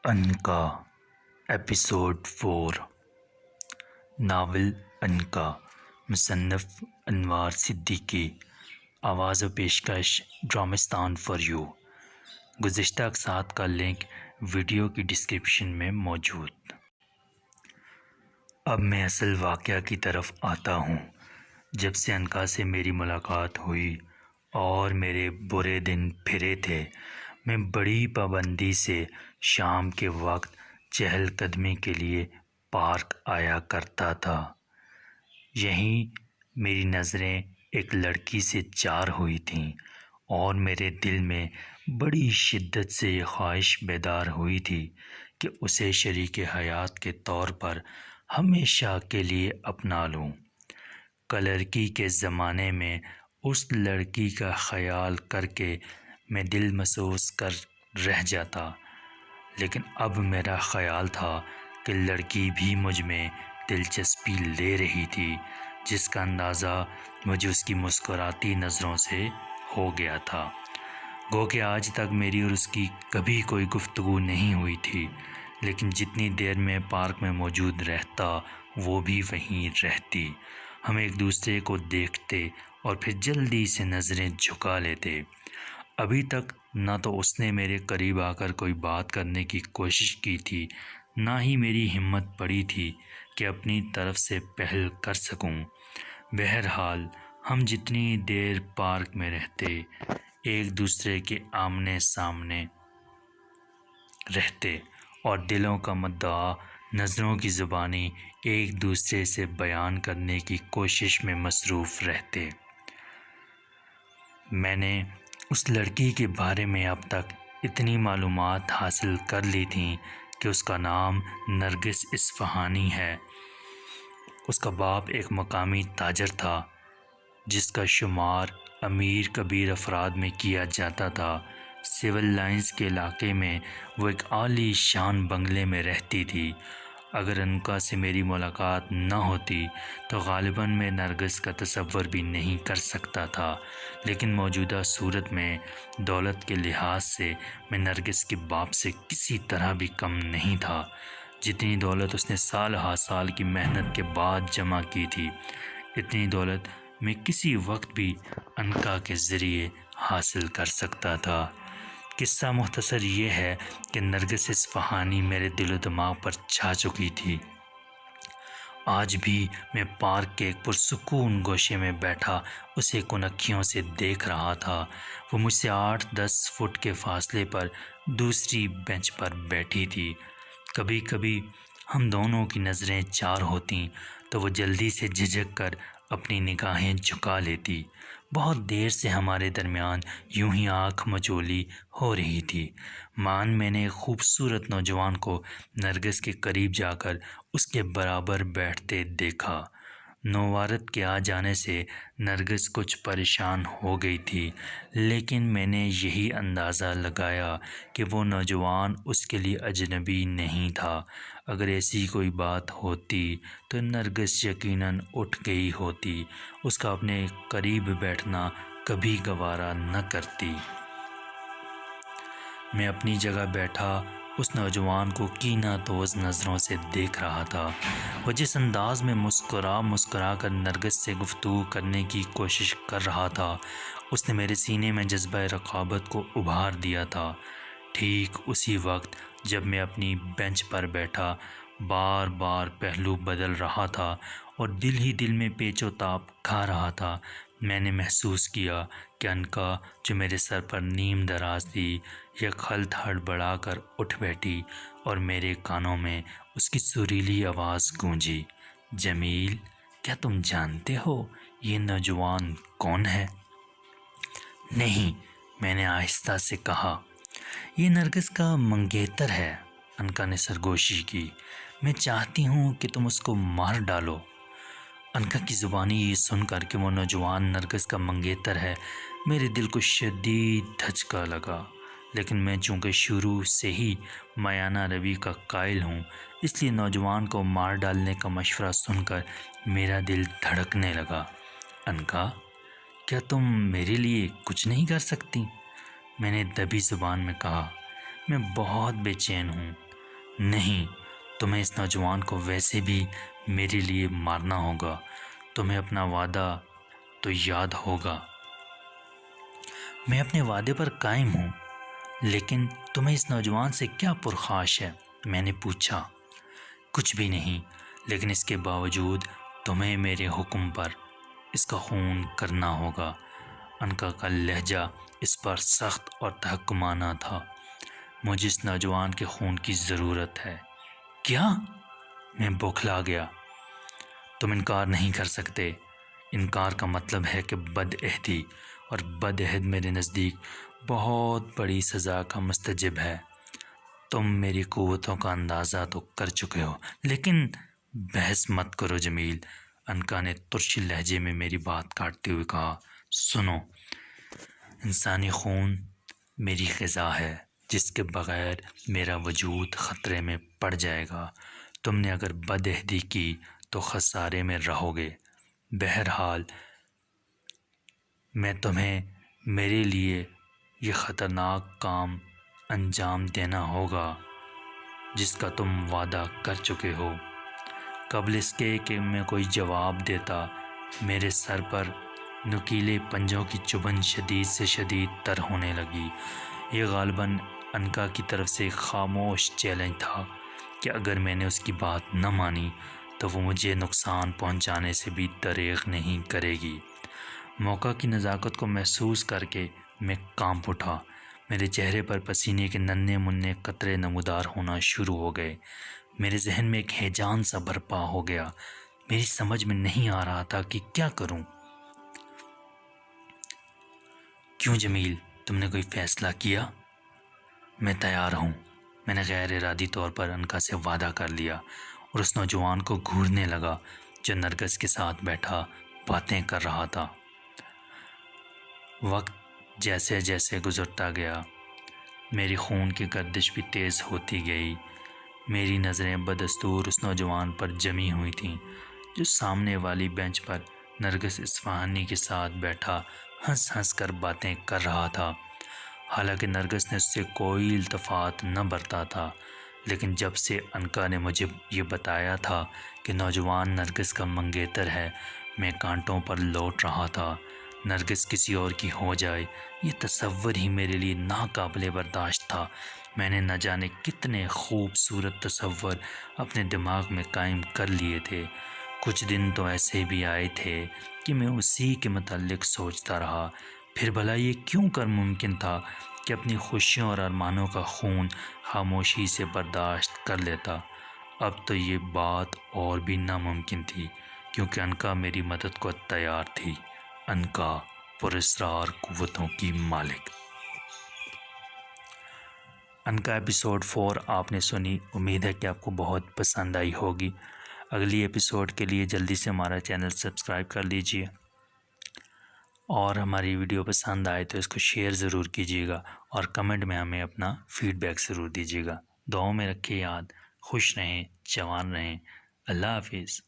انکا episode 4 novel انکا مصنف انوار صدیقی آواز و پیشکش ڈرامستان فار یو گزشتہ اقساط کا لنک ویڈیو کی ڈسکرپشن میں موجود۔ اب میں اصل واقعہ کی طرف آتا ہوں۔ جب سے انکا سے میری ملاقات ہوئی اور میرے برے دن پھرے تھے، میں بڑی پابندی سے شام کے وقت چہل قدمی کے لیے پارک آیا کرتا تھا۔ یہیں میری نظریں ایک لڑکی سے چار ہوئی تھیں اور میرے دل میں بڑی شدت سے یہ خواہش بیدار ہوئی تھی کہ اسے شریک حیات کے طور پر ہمیشہ کے لیے اپنا لوں۔ کلرکی کے زمانے میں اس لڑکی کا خیال کر کے میں دل محسوس کر رہ جاتا، لیکن اب میرا خیال تھا کہ لڑکی بھی مجھ میں دلچسپی لے رہی تھی، جس کا اندازہ مجھے اس کی مسکراتی نظروں سے ہو گیا تھا۔ گو کہ آج تک میری اور اس کی کبھی کوئی گفتگو نہیں ہوئی تھی، لیکن جتنی دیر میں پارک میں موجود رہتا وہ بھی وہیں رہتی۔ ہم ایک دوسرے کو دیکھتے اور پھر جلدی سے نظریں جھکا لیتے۔ ابھی تک نہ تو اس نے میرے قریب آ کر کوئی بات کرنے کی کوشش کی تھی، نہ ہی میری ہمت پڑی تھی کہ اپنی طرف سے پہل کر سکوں۔ بہرحال ہم جتنی دیر پارک میں رہتے، ایک دوسرے کے آمنے سامنے رہتے اور دلوں کا مدعا نظروں کی زبانی ایک دوسرے سے بیان کرنے کی کوشش میں مصروف رہتے۔ میں نے اس لڑکی کے بارے میں اب تک اتنی معلومات حاصل کر لی تھیں کہ اس کا نام نرگس اصفہانی ہے۔ اس کا باپ ایک مقامی تاجر تھا، جس کا شمار امیر کبیر افراد میں کیا جاتا تھا۔ سول لائنز کے علاقے میں وہ ایک عالی شان بنگلے میں رہتی تھی۔ اگر انکا سے میری ملاقات نہ ہوتی تو غالباً میں نرگس کا تصور بھی نہیں کر سکتا تھا، لیکن موجودہ صورت میں دولت کے لحاظ سے میں نرگس کے باپ سے کسی طرح بھی کم نہیں تھا۔ جتنی دولت اس نے سال ہا سال کی محنت کے بعد جمع کی تھی، اتنی دولت میں کسی وقت بھی انکا کے ذریعے حاصل کر سکتا تھا۔ قصہ مختصر یہ ہے کہ نرگس اصفہانی میرے دل و دماغ پر چھا چکی تھی۔ آج بھی میں پارک کے ایک پرسکون گوشے میں بیٹھا اسے کنکھیوں سے دیکھ رہا تھا۔ وہ مجھ سے 8-10 فٹ کے فاصلے پر دوسری بینچ پر بیٹھی تھی۔ کبھی کبھی ہم دونوں کی نظریں چار ہوتیں تو وہ جلدی سے جھجک کر اپنی نگاہیں جھکا لیتی۔ بہت دیر سے ہمارے درمیان یوں ہی آنکھ مچولی ہو رہی تھی۔ میں نے ایک خوبصورت نوجوان کو نرگس کے قریب جا کر اس کے برابر بیٹھتے دیکھا۔ نوارت کے آ جانے سے نرگس کچھ پریشان ہو گئی تھی، لیکن میں نے یہی اندازہ لگایا کہ وہ نوجوان اس کے لیے اجنبی نہیں تھا۔ اگر ایسی کوئی بات ہوتی تو نرگس یقیناً اٹھ گئی ہوتی، اس کا اپنے قریب بیٹھنا کبھی گوارا نہ کرتی۔ میں اپنی جگہ بیٹھا اس نوجوان کو کینہ توز نظروں سے دیکھ رہا تھا۔ وہ جس انداز میں مسکرا کر نرگس سے گفتگو کرنے کی کوشش کر رہا تھا، اس نے میرے سینے میں جذبہ رقابت کو ابھار دیا تھا۔ ٹھیک اسی وقت جب میں اپنی بینچ پر بیٹھا بار بار پہلو بدل رہا تھا اور دل ہی دل میں پیچ و تاب کھا رہا تھا، میں نے محسوس کیا کہ انکا جو میرے سر پر نیم دراز تھی، یک خلط ہڑبڑا کر اٹھ بیٹھی اور میرے کانوں میں اس کی سریلی آواز گونجی، جمیل، کیا تم جانتے ہو یہ نوجوان کون ہے؟ نہیں، میں نے آہستہ سے کہا۔ یہ نرگس کا منگیتر ہے، انکا نے سرگوشی کی۔ میں چاہتی ہوں کہ تم اس کو مار ڈالو۔ انکا کی زبانی یہ سن کر کہ وہ نوجوان نرگس کا منگیتر ہے، میرے دل کو شدید دھچکا لگا، لیکن میں چونکہ شروع سے ہی میانہ روی کا قائل ہوں، اس لیے نوجوان کو مار ڈالنے کا مشورہ سن کر میرا دل دھڑکنے لگا۔ انکا، کیا تم میرے لیے کچھ نہیں کر سکتی؟ میں نے دبی زبان میں کہا۔ میں بہت بے چین ہوں، نہیں، تمہیں اس نوجوان کو ویسے بھی میرے لیے مارنا ہوگا۔ تمہیں اپنا وعدہ تو یاد ہوگا۔ میں اپنے وعدے پر قائم ہوں، لیکن تمہیں اس نوجوان سے کیا پرخاش ہے؟ میں نے پوچھا۔ کچھ بھی نہیں، لیکن اس کے باوجود تمہیں میرے حکم پر اس کا خون کرنا ہوگا۔ انکا کا لہجہ اس پر سخت اور تحکمانہ تھا۔ مجھے اس نوجوان کے خون کی ضرورت ہے۔ کیا؟ میں بوکھلا گیا۔ تم انکار نہیں کر سکتے۔ انکار کا مطلب ہے کہ بد عہدی، اور بد عہد میرے نزدیک بہت بڑی سزا کا مستجب ہے۔ تم میری قوتوں کا اندازہ تو کر چکے ہو، لیکن بحث مت کرو جمیل۔ انکا نے ترشی لہجے میں میری بات کاٹتے ہوئے کہا، سنو، انسانی خون میری غذا ہے جس کے بغیر میرا وجود خطرے میں پڑ جائے گا۔ تم نے اگر بد عہدی کی تو خسارے میں رہو گے۔ بہرحال میں تمہیں میرے لیے یہ خطرناک کام انجام دینا ہوگا جس کا تم وعدہ کر چکے ہو۔ قبل اس کے کہ میں کوئی جواب دیتا، میرے سر پر نکیلے پنجوں کی چبھن شدید سے شدید تر ہونے لگی۔ یہ غالباً انکا کی طرف سے ایک خاموش چیلنج تھا کہ اگر میں نے اس کی بات نہ مانی تو وہ مجھے نقصان پہنچانے سے بھی دریغ نہیں کرے گی۔ موقع کی نزاکت کو محسوس کر کے میں کانپ اٹھا۔ میرے چہرے پر پسینے کے ننھے منھے قطرے نمودار ہونا شروع ہو گئے۔ میرے ذہن میں ایک ہیجان سا برپا ہو گیا۔ میری سمجھ میں نہیں آ رہا تھا کہ کیا کروں۔ کیوں جمیل، تم نے کوئی فیصلہ کیا؟ میں تیار ہوں۔ میں نے غیر ارادی طور پر انکا سے وعدہ کر لیا اور اس نوجوان کو گھورنے لگا جو نرگس کے ساتھ بیٹھا باتیں کر رہا تھا۔ وقت جیسے جیسے گزرتا گیا، میری خون کی گردش بھی تیز ہوتی گئی۔ میری نظریں بدستور اس نوجوان پر جمی ہوئی تھیں جو سامنے والی بینچ پر نرگس اصفہانی کے ساتھ بیٹھا ہنس ہنس کر باتیں کر رہا تھا۔ حالانکہ نرگس نے اس سے کوئی التفات نہ برتا تھا، لیکن جب سے انکا نے مجھے یہ بتایا تھا کہ نوجوان نرگس کا منگیتر ہے، میں کانٹوں پر لوٹ رہا تھا۔ نرگس کسی اور کی ہو جائے، یہ تصور ہی میرے لیے ناقابل برداشت تھا۔ میں نے نہ جانے کتنے خوبصورت تصور اپنے دماغ میں قائم کر لیے تھے۔ کچھ دن تو ایسے بھی آئے تھے کہ میں اسی کے متعلق سوچتا رہا۔ پھر بھلا یہ کیوں کر ممکن تھا کہ اپنی خوشیوں اور ارمانوں کا خون خاموشی سے برداشت کر لیتا؟ اب تو یہ بات اور بھی ناممکن تھی، کیونکہ انکا میری مدد کو تیار تھی۔ انکا، پراسرار قوتوں کی مالک۔ انکا ایپیسوڈ 4 آپ نے سنی۔ امید ہے کہ آپ کو بہت پسند آئی ہوگی۔ اگلی ایپیسوڈ کے لیے جلدی سے ہمارا چینل سبسکرائب کر لیجئے، اور ہماری ویڈیو پسند آئے تو اس کو شیئر ضرور کیجیے گا، اور کمنٹ میں ہمیں اپنا فیڈ بیک ضرور دیجیے گا۔ دعاؤں میں رکھیں یاد۔ خوش رہیں، جوان رہیں۔ اللہ حافظ۔